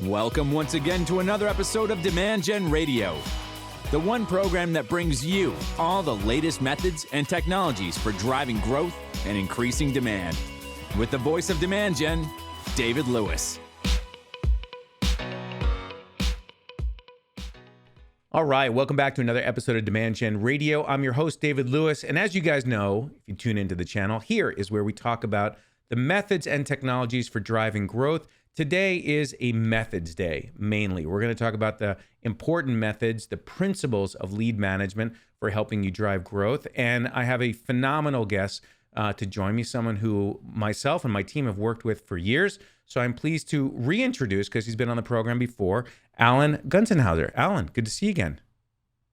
Welcome once again to another episode of Demand Gen Radio, the one program that brings you all the latest methods and technologies for driving growth and increasing demand. With the voice of Demand Gen, David Lewis. All right, welcome back to another episode of Demand Gen Radio. I'm your host, David Lewis, and as you guys know, if you tune into the channel, here is where we talk about the methods and technologies for driving growth. Today is a methods day, mainly. We're going to talk about the important methods, the principles of lead management for helping you drive growth. And I have a phenomenal guest to join me, someone who myself and my team have worked with for years. So I'm pleased to reintroduce, because he's been on the program before, Alan Gonsenhauser. Alan, good to see you again.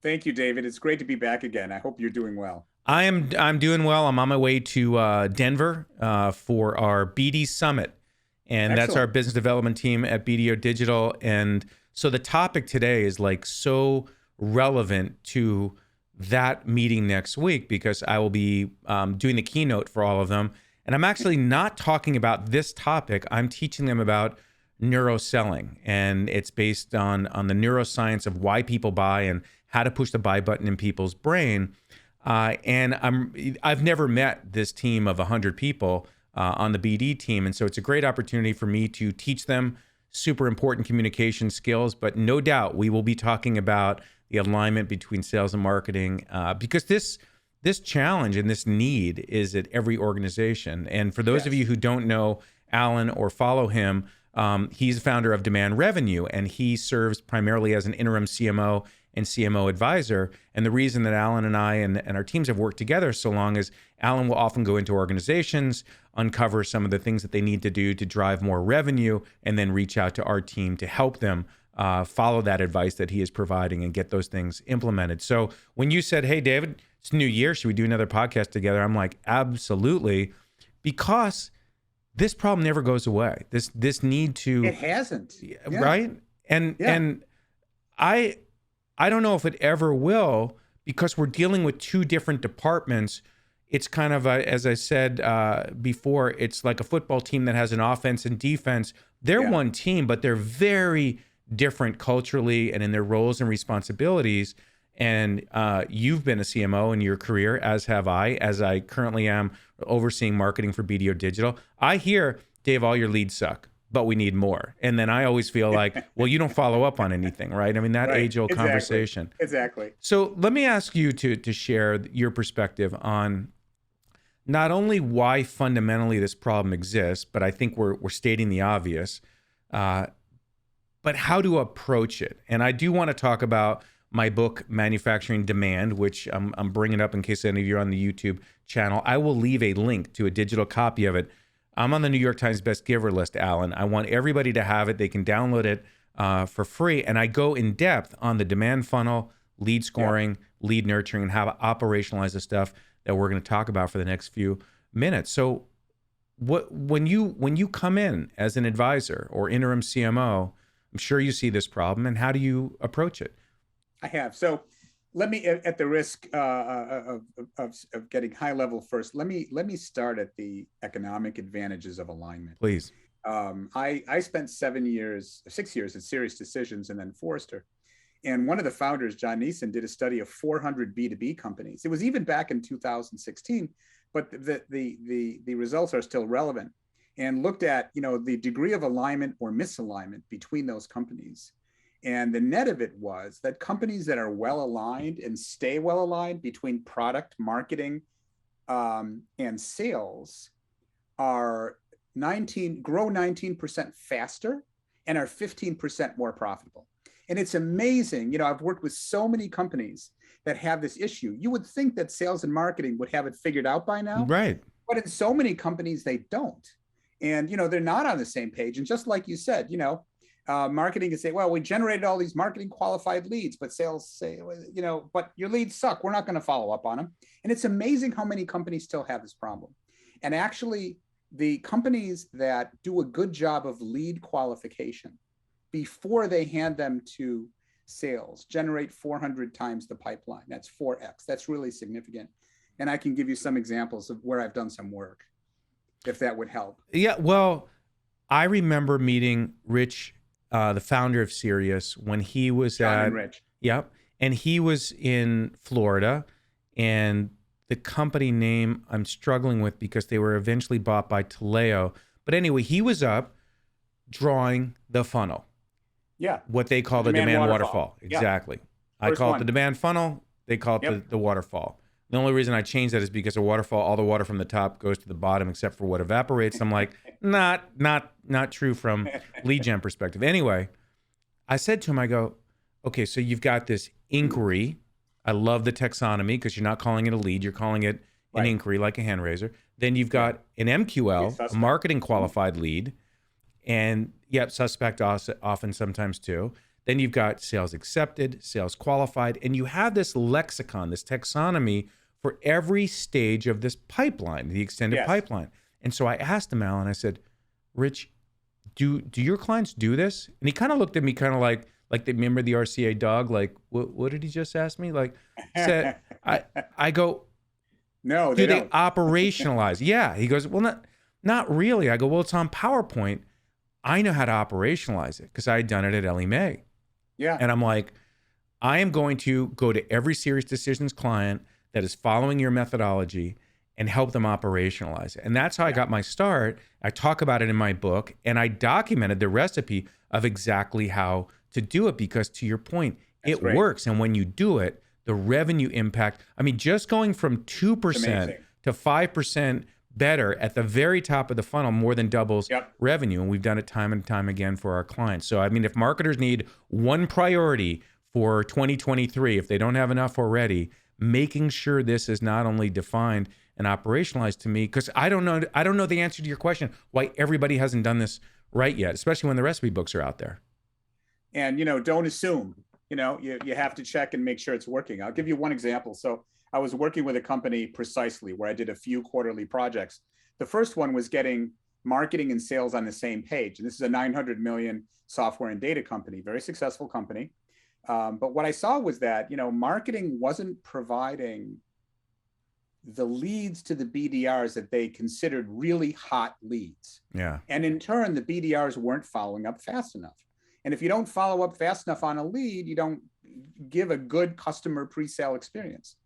Thank you, David. It's great to be back again. I hope you're doing well. I'm doing well. I'm on my way to Denver for our BD Summit. And Excellent. That's our business development team at BDO Digital. And so the topic today is like so relevant to that meeting next week, because I will be doing the keynote for all of them. And I'm actually not talking about this topic. I'm teaching them about neuroselling. And it's based on the neuroscience of why people buy and how to push the buy button in people's brain. And I've never met this team of 100 people on the BD team. And so it's a great opportunity for me to teach them super important communication skills. But no doubt we will be talking about the alignment between sales and marketing, because this challenge and this need is at every organization. And for those of you who don't know Alan or follow him, he's the founder of Demand Revenue, and he serves primarily as an interim CMO and CMO advisor. And the reason that Alan and I and our teams have worked together so long is Alan will often go into organizations, uncover some of the things that they need to do to drive more revenue, and then reach out to our team to help them follow that advice that he is providing and get those things implemented. So when you said, hey, David, it's New Year, should we do another podcast together? I'm like, absolutely, because this problem never goes away. This need to... It hasn't. Right? And I don't know if it ever will, because we're dealing with two different departments. It's kind of, as I said before, it's like a football team that has an offense and defense. They're one team, but they're very different culturally and in their roles and responsibilities. And you've been a CMO in your career, as have I, as I currently am overseeing marketing for BDO Digital. I hear, Dave, all your leads suck, but we need more. And then I always feel like, well, you don't follow up on anything, right? I mean, that age-old conversation. Exactly. So let me ask you to share your perspective on not only why fundamentally this problem exists, but I think we're stating the obvious, but how to approach it. And I do want to talk about my book, Manufacturing Demand, which I'm bringing up in case any of you are on the YouTube channel. I will leave a link to a digital copy of it. I'm on the New York Times Best Giver list, Alan. I want everybody to have it. They can download it for free. And I go in depth on the demand funnel, lead scoring, lead nurturing, and how to operationalize the stuff that we're going to talk about for the next few minutes. So when you come in as an advisor or interim CMO, I'm sure you see this problem. And how do you approach it? I have. So let me, at the risk of getting high level first, let me start at the economic advantages of alignment. Please. I spent 6 years at Serious Decisions and then Forrester. And one of the founders, John Neeson, did a study of 400 B2B companies. It was even back in 2016, but the results are still relevant, and looked at, the degree of alignment or misalignment between those companies. And the net of it was that companies that are well aligned and stay well aligned between product, marketing, and sales grow 19% faster and are 15% more profitable. And it's amazing. I've worked with so many companies that have this issue. You would think that sales and marketing would have it figured out by now. Right. But in so many companies, they don't. And, they're not on the same page. And just like you said, marketing can say, well, we generated all these marketing qualified leads, but sales say, but your leads suck. We're not going to follow up on them. And it's amazing how many companies still have this problem. And actually, the companies that do a good job of lead qualification before they hand them to sales generate 400 times the pipeline. That's 4x. That's really significant. And I can give you some examples of where I've done some work, if that would help. Yeah, well, I remember meeting Rich the founder of Sirius, when he was John and Rich. Yep. And he was in Florida, and the company name I'm struggling with because they were eventually bought by Taleo. But anyway, he was up drawing the funnel. Yeah. What they call the demand waterfall. Exactly. Yeah. I call it the demand funnel. They call it the waterfall. The only reason I changed that is because a waterfall, all the water from the top goes to the bottom except for what evaporates. I'm like, not true from lead gen perspective. Anyway, I said to him, I go, okay, so you've got this inquiry. I love the taxonomy because you're not calling it a lead, you're calling it an inquiry, like a hand raiser. Then you've got an MQL, a marketing qualified lead, and suspect often sometimes too. Then you've got sales accepted, sales qualified, and you have this lexicon, this taxonomy for every stage of this pipeline, the extended pipeline. And so I asked him, Alan, I said, Rich, do your clients do this? And he kind of looked at me kind of like they remember the RCA dog, like, what did he just ask me? Like, said, I go, no, do they they operationalize? Yeah. He goes, well, not really. I go, well, it's on PowerPoint. I know how to operationalize it because I had done it at Ellie Mae. Yeah. And I'm like, I am going to go to every Serious Decisions client that is following your methodology and help them operationalize it. And that's how I got my start. I talk about it in my book, and I documented the recipe of exactly how to do it because, to your point, it works. And when you do it, the revenue impact, I mean, just going from 2% to 5% better at the very top of the funnel more than doubles revenue. And we've done it time and time again for our clients. So, I mean, if marketers need one priority for 2023, if they don't have enough already, making sure this is not only defined and operationalized to me, because I don't know the answer to your question, why everybody hasn't done this right yet, especially when the recipe books are out there. And, don't assume, you have to check and make sure it's working. I'll give you one example. So I was working with a company precisely where I did a few quarterly projects. The first one was getting marketing and sales on the same page. And this is a 900 million software and data company, very successful company. But what I saw was that, marketing wasn't providing the leads to the BDRs that they considered really hot leads. Yeah. And in turn, the BDRs weren't following up fast enough. And if you don't follow up fast enough on a lead, you don't give a good customer pre-sale experience.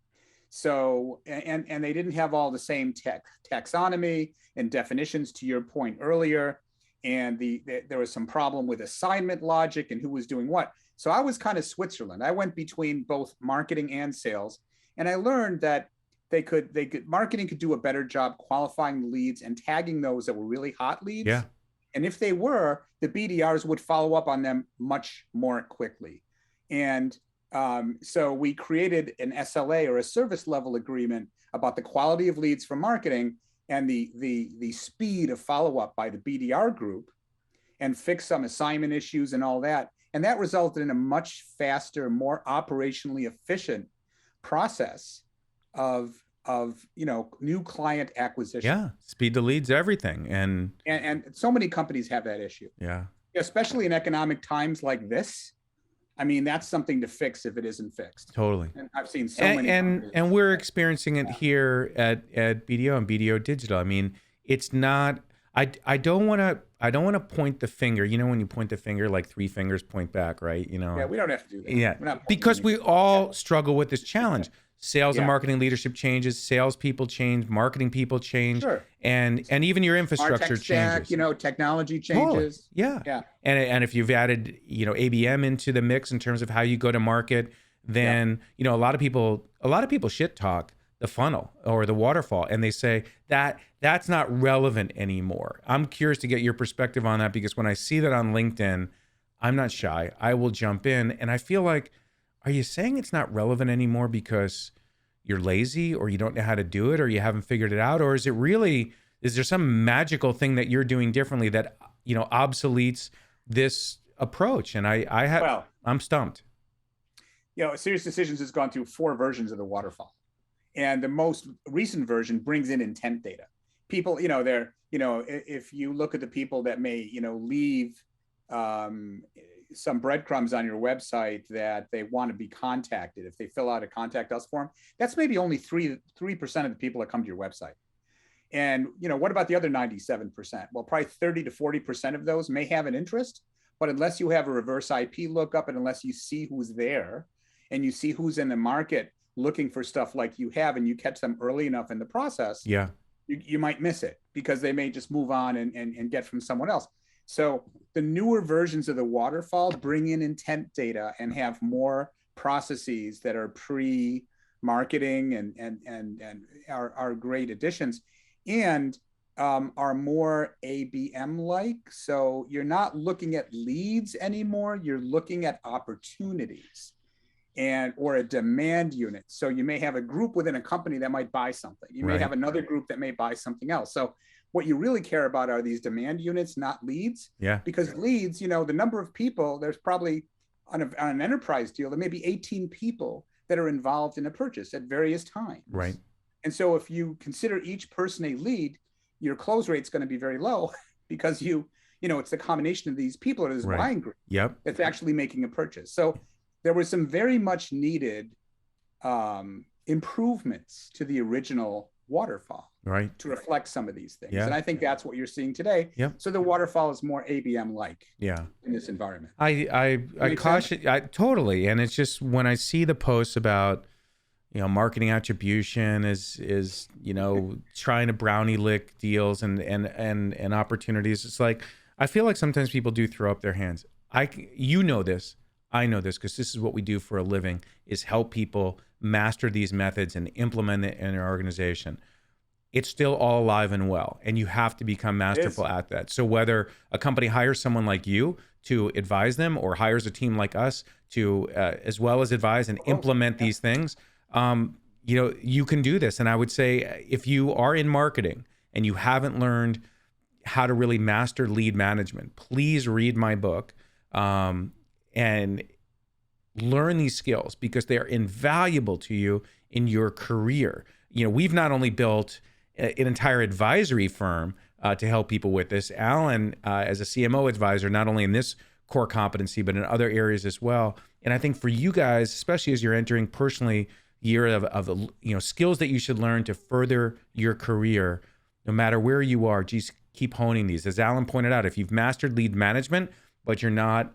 So, and they didn't have all the same taxonomy and definitions, to your point earlier. And there was some problem with assignment logic and who was doing what. So I was kind of Switzerland. I went between both marketing and sales. And I learned that marketing could do a better job qualifying leads and tagging those that were really hot leads. Yeah. And if they were, the BDRs would follow up on them much more quickly. And so we created an SLA, or a service level agreement, about the quality of leads from marketing and the speed of follow-up by the BDR group, and fix some assignment issues and all that. And that resulted in a much faster, more operationally efficient process of new client acquisition. Yeah, speed to leads, everything. And so many companies have that issue. Yeah. Especially in economic times like this. I mean, that's something to fix if it isn't fixed. Totally. And I've seen so many. And we're experiencing it here at BDO and BDO Digital. I mean, it's not. I don't want to point the finger. When you point the finger, like three fingers point back, right? Yeah, we don't have to do that. Yeah, because we all struggle with this challenge. Sales and marketing leadership changes, salespeople change, marketing people change, and even your infrastructure changes. Technology changes. Totally. Yeah. And if you've added ABM into the mix in terms of how you go to market, then a lot of people shit talk the funnel or the waterfall, and they say that's not relevant anymore. I'm curious to get your perspective on that, because when I see that on LinkedIn, I'm not shy. I will jump in, and I feel like, are you saying it's not relevant anymore because you're lazy, or you don't know how to do it, or you haven't figured it out? Or is there some magical thing that you're doing differently that, obsoletes this approach? And I'm stumped. Serious Decisions has gone through 4 versions of the waterfall. And the most recent version brings in intent data. People, if you look at the people that may, leave some breadcrumbs on your website that they want to be contacted, if they fill out a contact us form, that's maybe only 3% of the people that come to your website. And what about the other 97%? Well, probably 30 to 40% of those may have an interest, But unless you have a reverse IP lookup, and unless you see who's there and you see who's in the market looking for stuff like you have, and you catch them early enough in the process, Yeah. you might miss it because they may just move on and get from someone else. So the newer versions of the waterfall bring in intent data and have more processes that are pre-marketing and are great additions, and are more ABM like. So you're not looking at leads anymore, you're looking at opportunities or a demand unit. So you may have a group within a company that might buy something. You may have another group that may buy something else. So what you really care about are these demand units, not leads. Yeah. Because leads, the number of people, there's probably on an enterprise deal, there may be 18 people that are involved in a purchase at various times. Right. And so if you consider each person a lead, your close rate is going to be very low because it's the combination of these people or this buying group that's actually making a purchase. So there were some very much needed improvements to the original waterfall to reflect some of these things. And I think that's what you're seeing today. So the waterfall is more ABM like in this environment. I caution totally. And it's just when I see the posts about marketing attribution is trying to brownie lick deals and opportunities, it's like I feel like sometimes people do throw up their hands. I know this because this is what we do for a living, is help people master these methods and implement it in their organization. It's still all alive and well, and you have to become masterful at that. So whether a company hires someone like you to advise them or hires a team like us to as well as advise and implement these things, you can do this. And I would say if you are in marketing and you haven't learned how to really master lead management, please read my book. And learn these skills because they are invaluable to you in your career. We've not only built an entire advisory firm to help people with this. Alan, as a CMO advisor, not only in this core competency, but in other areas as well. And I think for you guys, especially as you're entering personally year of skills that you should learn to further your career, no matter where you are, just keep honing these. As Alan pointed out, if you've mastered lead management, but you're not,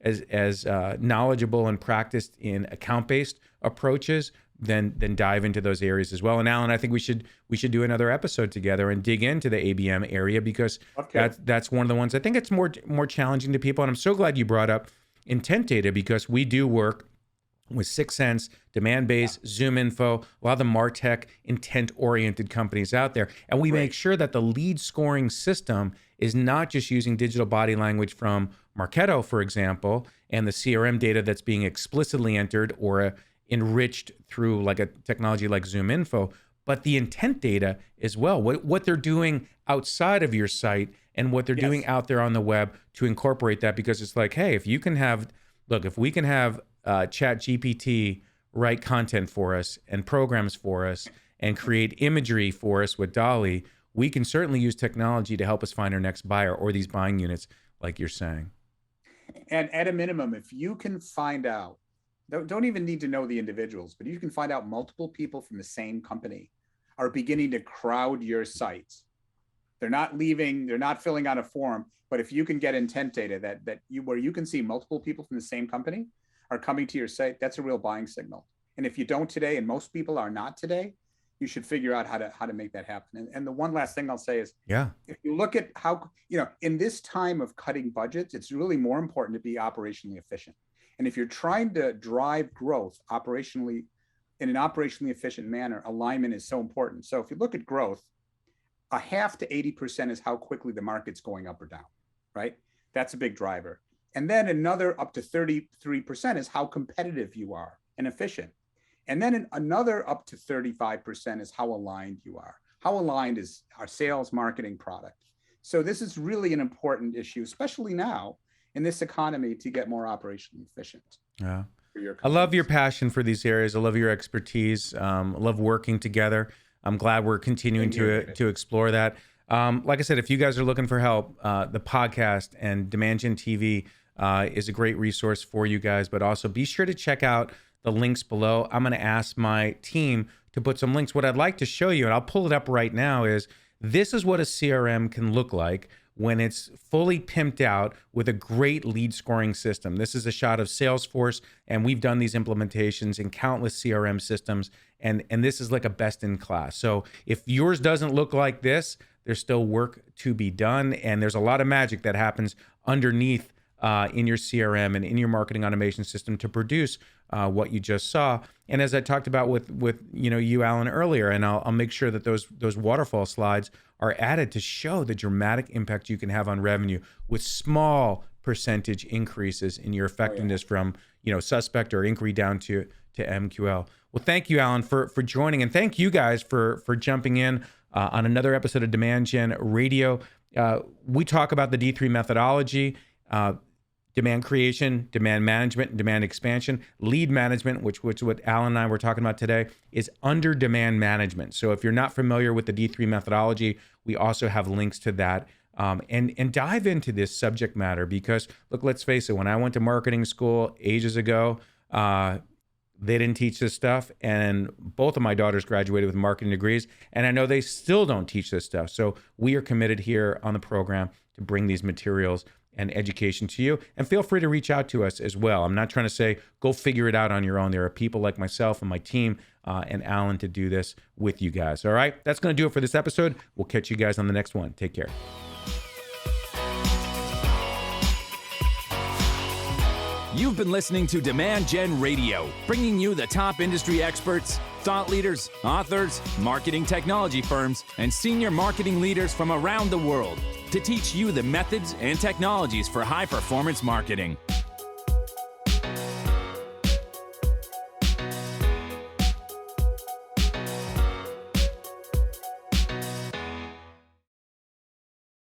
as knowledgeable and practiced in account-based approaches, then dive into those areas as well. And Alan, I think we should do another episode together and dig into the ABM area because that's one of the ones I think it's more challenging to people. And I'm so glad you brought up intent data because we do work with 6 Sense, Demand-Based, ZoomInfo, a lot of the MarTech intent-oriented companies out there. And we make sure that the lead scoring system is not just using digital body language from Marketo, for example, and the CRM data that's being explicitly entered or enriched through like a technology like ZoomInfo, but the intent data as well, what they're doing outside of your site and what they're doing out there on the web to incorporate that. Because it's like, hey, if we can have Chat GPT write content for us and programs for us and create imagery for us with DALL-E, we can certainly use technology to help us find our next buyer or these buying units, like you're saying. And at a minimum, if you can find out, don't even need to know the individuals, but you can find out multiple people from the same company are beginning to crowd your site. They're not leaving, they're not filling out a form, but if you can get intent data where you can see multiple people from the same company are coming to your site, that's a real buying signal. And if you don't today, and most people are not today, you should figure out how to make that happen. And the one last thing I'll say is, if you look at how, in this time of cutting budgets, it's really more important to be operationally efficient. And if you're trying to drive growth operationally in an operationally efficient manner, alignment is so important. So if you look at growth, a half to 80% is how quickly the market's going up or down, right? That's a big driver. And then another up to 33% is how competitive you are and efficient. And then another up to 35% is how aligned you are. How aligned is our sales, marketing, product? So this is really an important issue, especially now in this economy, to get more operationally efficient. Yeah. I love your passion for these areas. I love your expertise. I love working together. I'm glad we're continuing to explore that. Like I said, if you guys are looking for help, the podcast and Demand Gen TV is a great resource for you guys, but also be sure to check out the links below. I'm going to ask my team to put some links. What I'd like to show you, and I'll pull it up right now, is this is what a CRM can look like when it's fully pimped out with a great lead scoring system. This is a shot of Salesforce, and we've done these implementations in countless CRM systems, and this is like a best in class. So if yours doesn't look like this, there's still work to be done, and there's a lot of magic that happens underneath in your CRM and in your marketing automation system to produce what you just saw. And as I talked about with you, Alan, earlier, and I'll make sure that those waterfall slides are added to show the dramatic impact you can have on revenue with small percentage increases in your effectiveness from suspect or inquiry down to MQL. Well, thank you, Alan, for joining, and thank you guys for jumping in on another episode of Demand Gen Radio. We talk about the D3 methodology. Demand creation, demand management, and demand expansion. Lead management, which what Alan and I were talking about today, is under demand management. So if you're not familiar with the D3 methodology, we also have links to that. And dive into this subject matter because, look, let's face it, when I went to marketing school ages ago, they didn't teach this stuff. And both of my daughters graduated with marketing degrees, and I know they still don't teach this stuff. So we are committed here on the program to bring these materials and education to you. And feel free to reach out to us as well. I'm not trying to say go figure it out on your own. There are people like myself and my team and Alan to do this with you guys. All right, that's going to do it for this episode. We'll catch you guys on the next one. Take care. You've been listening to Demand Gen Radio, bringing you the top industry experts, thought leaders, authors, marketing technology firms, and senior marketing leaders from around the world to teach you the methods and technologies for high-performance marketing.